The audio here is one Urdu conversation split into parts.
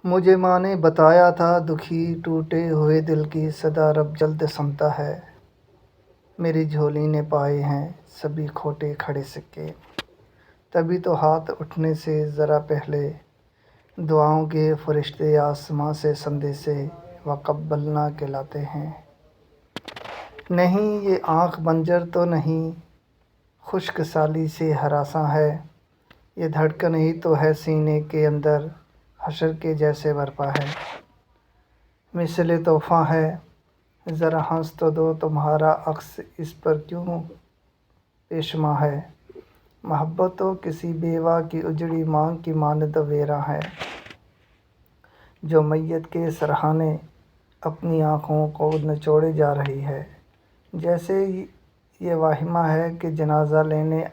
مجھے ماں نے بتایا تھا، دکھی ٹوٹے ہوئے دل کی صدا رب جلد سنتا ہے۔ میری جھولی نے پائے ہیں سبھی کھوٹے کھڑے سکے، تبھی تو ہاتھ اٹھنے سے ذرا پہلے دعاؤں کے فرشتے آسماں سے سندیسے وقبلنا کہلاتے ہیں۔ نہیں یہ آنکھ بنجر تو نہیں، خشک سالی سے ہراساں ہے، یہ دھڑکن ہی تو ہے سینے کے اندر حشر کے جیسے برپا ہے۔ مثل طوفاں ہے، ذرا ہنس تو دو، تمہارا عکس اس پر کیوں پیشماں ہے۔ محبت تو کسی بیوہ کی اجڑی مانگ کی مانند ویراں ہے، جو میت کے سرہانے اپنی آنکھوں کو نچوڑے جا رہی ہے، جیسے یہ واہمہ ہے کہ جنازہ لینے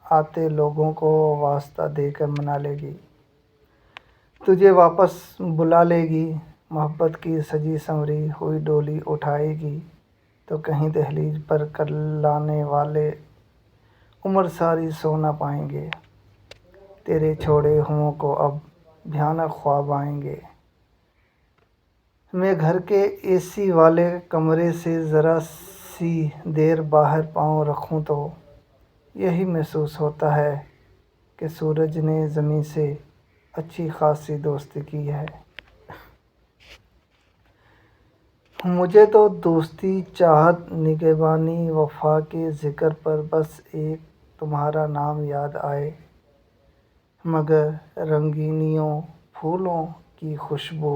آتے لوگوں کو واسطہ دے کر منا لے گی، تجھے واپس بلا لے گی۔ محبت کی سجی سنوری ہوئی ڈولی اٹھائے گی تو کہیں دہلیز پر کر لانے والے عمر ساری سو نہ پائیں گے، تیرے چھوڑے ہوں کو اب بھیانک خواب آئیں گے۔ میں گھر کے اے سی والے کمرے سے ذرا سی دیر باہر پاؤں رکھوں تو یہی محسوس ہوتا ہے کہ سورج نے زمیں سے اچھی خاصی دوستی کی ہے۔ مجھے تو دوستی، چاہت، نگہبانی، وفا کے ذکر پر بس ایک تمہارا نام یاد آئے، مگر رنگینیوں، پھولوں کی خوشبو،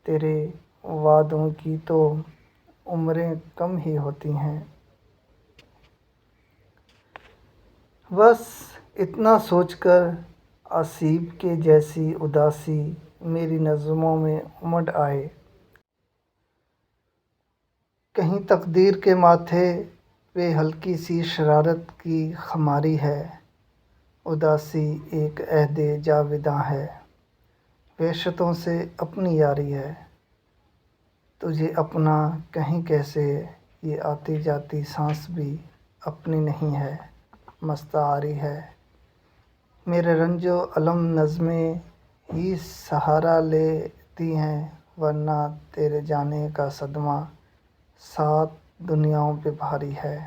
تیرے وعدوں کی تو عمریں کم ہی ہوتی ہیں۔ بس اتنا سوچ کر آسیب کے جیسی اداسی میری نظموں میں امڈ آئے۔ کہیں تقدیر کے ماتھے پہ ہلکی سی شرارت کی خماری ہے، اداسی ایک عہد جاوداں ہے، وحشتوں سے اپنی یاری ہے، تجھے اپنا کہیں کیسے، یہ آتی جاتی سانس بھی اپنی نہیں ہے، مستعاری ہے۔ میرے رنج و الم نظمیں ہی سہارا لیتی ہیں، ورنہ تیرے جانے کا صدمہ 7 دنیاؤں پہ بھاری ہے۔